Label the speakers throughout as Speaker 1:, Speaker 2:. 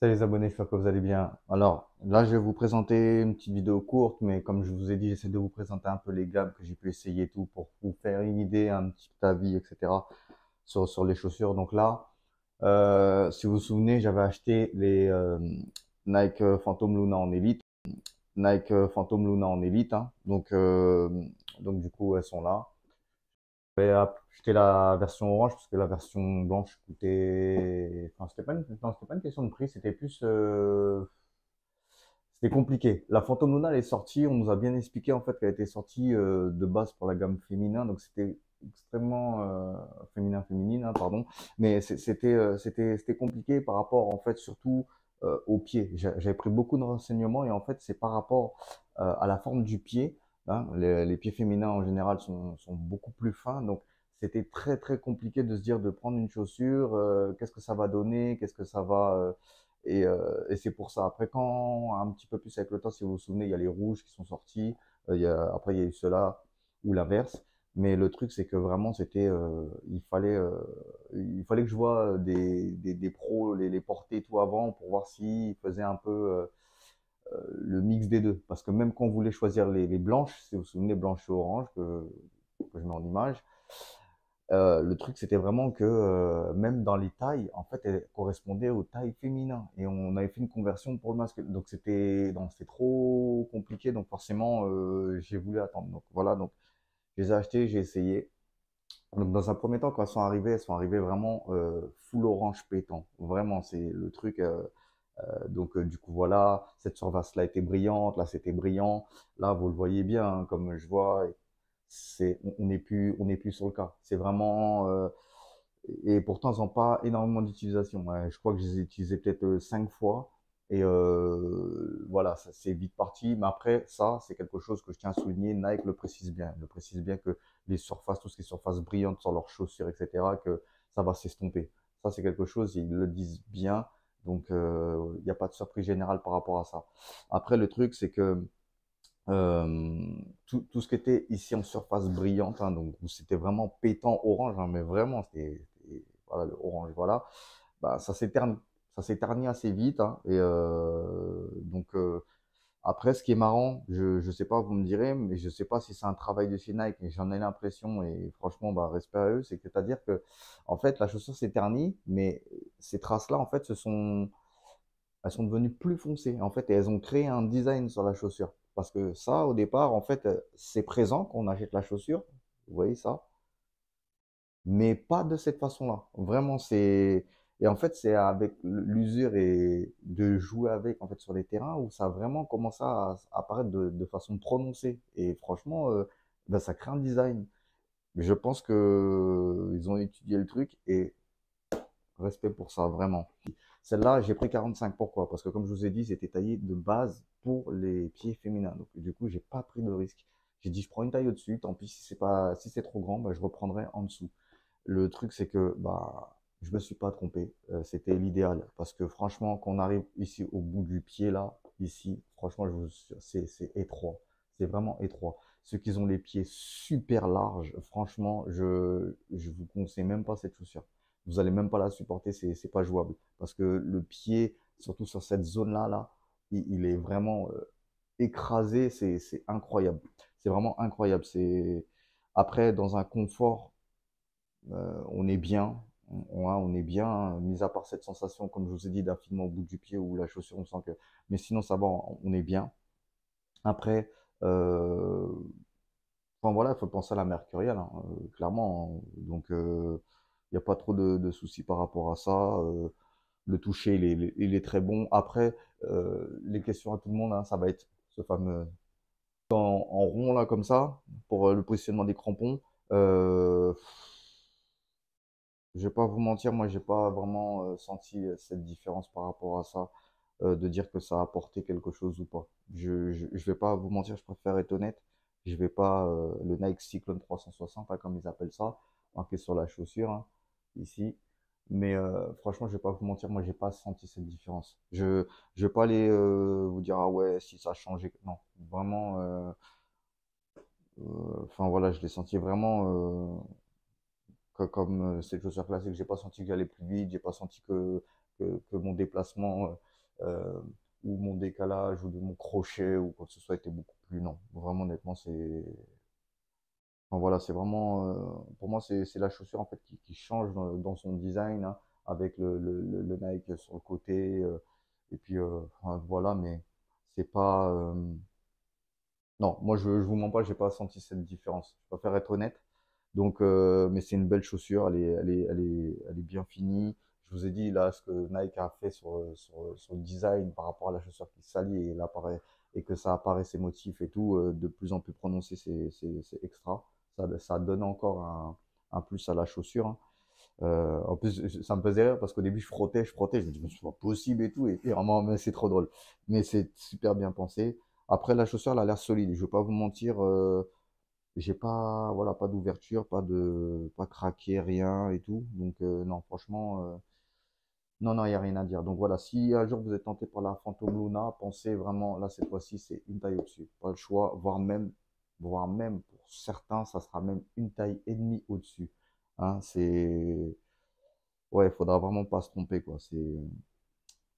Speaker 1: Salut les abonnés, j'espère que vous allez bien. Alors là, je vais vous présenter une petite vidéo courte, mais comme je vous ai dit, j'essaie de vous présenter un peu les gammes que j'ai pu essayer et tout pour vous faire une idée, un petit avis, etc. sur les chaussures. Donc là, si vous vous souvenez, j'avais acheté les Nike Phantom Luna en Elite. Nike Phantom Luna en Elite, hein. Donc du coup, elles sont là. J'avais acheté la version orange parce que la version blanche coûtait. Enfin, c'était pas une question de prix, c'était plus. C'était compliqué. La Phantom Luna, elle est sortie. On nous a bien expliqué en fait qu'elle était sortie de base pour la gamme féminin, donc c'était extrêmement féminin, hein, pardon. Mais c'était compliqué par rapport en fait surtout au pied. J'avais pris beaucoup de renseignements et en fait c'est par rapport à la forme du pied, hein. Les pieds féminins en général sont beaucoup plus fins, donc c'était très compliqué de se dire de prendre une chaussure, qu'est-ce que ça va donner, qu'est-ce que ça va et c'est pour ça. Après, quand un petit peu plus avec le temps, si vous vous souvenez, il y a les rouges qui sont sortis. Après, il y a eu ceux-là ou l'inverse. Mais le truc, c'est que vraiment, il fallait que je vois des pros les porter et tout avant pour voir s'ils faisaient un peu le mix des deux. Parce que même quand on voulait choisir les blanches, si vous vous souvenez, blanche et orange que je mets en image, le truc, c'était vraiment que même dans les tailles, en fait, elles correspondaient aux tailles féminines. Et on avait fait une conversion pour le masque. Donc c'était trop compliqué. Donc forcément, j'ai voulu attendre. Donc voilà, donc je les ai achetés, j'ai essayé. Donc dans un premier temps, quand elles sont arrivées vraiment full orange pétant. Vraiment, c'est le truc. Du coup, voilà, cette surface-là était brillante, là c'était brillant. Là, vous le voyez bien, hein, comme je vois, on n'est plus sur le cas. C'est vraiment et pourtant, ils n'ont pas énormément d'utilisation. Ouais, je crois que je les ai utilisés peut-être 5 fois. Et voilà, ça c'est vite parti. Mais après, ça, c'est quelque chose que je tiens à souligner. Nike le précise bien. Le précise bien que les surfaces, tout ce qui est surface brillante sur leurs chaussures, etc., que ça va s'estomper. Ça, c'est quelque chose, ils le disent bien. Donc, il n'y a pas de surprise générale par rapport à ça. Après, le truc, c'est que tout ce qui était ici en surface brillante, hein, donc c'était vraiment pétant orange, hein, mais vraiment, voilà, le orange, voilà, bah, ça s'éternit assez vite, hein, après, ce qui est marrant, je sais pas, vous me direz, mais je sais pas si c'est un travail de chez Nike, mais j'en ai l'impression, et franchement, bah, respect à eux, c'est-à-dire que, en fait, la chaussure s'éternit, mais ces traces-là, en fait, elles sont devenues plus foncées, en fait, et elles ont créé un design sur la chaussure. Parce que ça, au départ, en fait, c'est présent quand on achète la chaussure, vous voyez ça, mais pas de cette façon-là. Vraiment, et en fait, c'est avec l'usure et de jouer avec, en fait, sur les terrains où ça a vraiment commencé à apparaître de façon prononcée. Et franchement, ben, ça crée un design. Mais je pense que ils ont étudié le truc et respect pour ça, vraiment. Celle-là, j'ai pris 45. Pourquoi? Parce que comme je vous ai dit, c'était taillé de base pour les pieds féminins. Donc du coup, j'ai pas pris de risque. J'ai dit, je prends une taille au-dessus. Tant pis si c'est trop grand, bah, je reprendrai en dessous. Le truc, c'est que bah, je me suis pas trompé. C'était l'idéal. Parce que franchement, quand on arrive ici au bout du pied, là, ici, franchement, c'est étroit. C'est vraiment étroit. Ceux qui ont les pieds super larges, franchement, je vous conseille même pas cette chaussure. Vous allez même pas la supporter, c'est pas jouable. Parce que le pied, surtout sur cette zone-là, là, il est vraiment écrasé, c'est incroyable. C'est vraiment incroyable. Après, dans un confort, on est bien. On est bien, hein, mis à part cette sensation, comme je vous ai dit, d'affinement au bout du pied ou la chaussure, on sent que. Mais sinon, ça va, on est bien. Après, euh, enfin voilà, il faut penser à la mercuriale, hein, clairement, hein. Donc, il n'y a pas trop de soucis par rapport à ça. Le toucher, il est très bon. Après, les questions à tout le monde, hein, ça va être ce fameux en rond là, comme ça, pour le positionnement des crampons. Euh, Je vais pas vous mentir, moi j'ai pas vraiment senti cette différence par rapport à ça, de dire que ça a apporté quelque chose ou pas. Je vais pas vous mentir, je préfère être honnête. Je vais pas le Nike Cyclone 360, hein, comme ils appellent ça, marqué sur la chaussure, hein, ici. Mais franchement, je vais pas vous mentir, moi j'ai pas senti cette différence. Je vais pas aller vous dire ah ouais si ça a changé. Non, vraiment. Enfin voilà, je l'ai senti vraiment. Comme cette chaussure classique, j'ai pas senti que j'allais plus vite, j'ai pas senti que mon déplacement euh, où mon décalage ou de mon crochet ou quoi que ce soit était beaucoup plus, non. Vraiment, honnêtement, enfin, voilà, c'est vraiment, pour moi, c'est la chaussure en fait qui change dans son design, hein, avec le Nike sur le côté, et puis enfin, voilà, mais c'est pas, non, moi je vous mens pas, j'ai pas senti cette différence. Je préfère être honnête. Donc, mais c'est une belle chaussure, elle est bien finie. Je vous ai dit là ce que Nike a fait sur le design par rapport à la chaussure qui salit et, et que ça apparaît ses motifs et tout, de plus en plus prononcé, c'est extra. Ça donne encore un plus à la chaussure, hein. En plus, ça me faisait rire parce qu'au début, je frottais, je me dis, mais c'est pas possible et tout, et vraiment, mais c'est trop drôle. Mais c'est super bien pensé. Après, la chaussure, elle a l'air solide. Je vais pas vous mentir, j'ai pas, voilà, pas d'ouverture, pas craqué, rien et tout. Donc, non, franchement, non, non, il n'y a rien à dire. Donc voilà, si un jour vous êtes tenté par la Phantom Luna, pensez vraiment, là, cette fois-ci, c'est une taille au-dessus. Pas le choix, voire même, pour certains, ça sera même une taille et demie au-dessus. Hein, ouais, il faudra vraiment pas se tromper, quoi.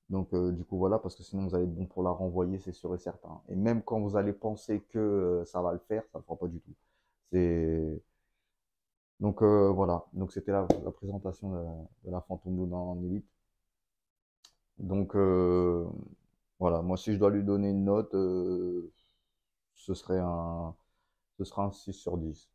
Speaker 1: Donc, du coup, voilà, parce que sinon, vous allez être bon pour la renvoyer, c'est sûr et certain. Et même quand vous allez penser que ça va le faire, ça ne le fera pas du tout. C'est, donc, voilà. Donc, c'était la présentation de la Phantom Luna en Elite. Donc, voilà. Moi, si je dois lui donner une note, ce serait ce sera un 6 sur 10.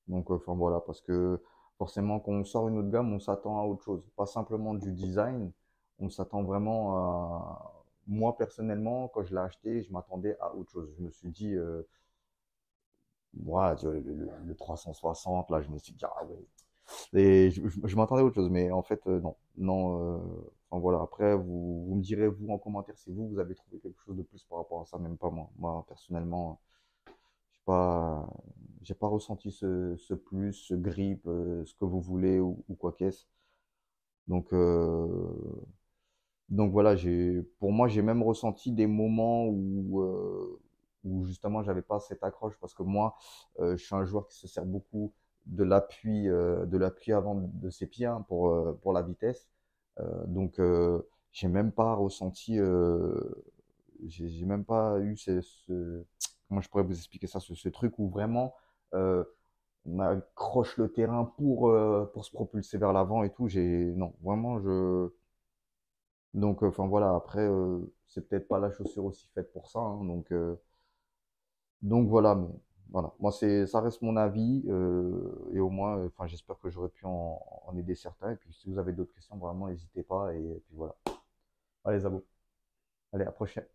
Speaker 1: Donc, enfin, voilà, parce que forcément, quand on sort une autre gamme, on s'attend à autre chose. Pas simplement du design, on s'attend vraiment à... Moi, personnellement, quand je l'ai acheté, je m'attendais à autre chose. Je me suis dit, voilà, tu vois, le 360, là, je me suis dit, ah ouais. Et je m'attendais à autre chose, mais en fait, non. Non, enfin voilà, après, vous me direz, vous, en commentaire, si vous avez trouvé quelque chose de plus par rapport à ça, même pas moi. Moi, personnellement, j'ai pas, j'ai pas ressenti ce plus, ce grip, ce que vous voulez ou quoi qu'est-ce. Donc, donc voilà, pour moi, j'ai même ressenti des moments où justement, j'avais pas cette accroche parce que moi, je suis un joueur qui se sert beaucoup de l'appui avant de ses pieds, hein, pour la vitesse. Donc, j'ai même pas ressenti, j'ai même pas eu comment je pourrais vous expliquer ça, ce truc où vraiment on accroche le terrain pour se propulser vers l'avant et tout. Non, vraiment, donc, enfin voilà, après, c'est peut-être pas la chaussure aussi faite pour ça, hein, donc voilà, mais voilà, moi ça reste mon avis, et au moins, enfin j'espère que j'aurais pu en aider certains. Et puis si vous avez d'autres questions, vraiment n'hésitez pas, et puis voilà. Allez, Zabo, allez, à la prochaine.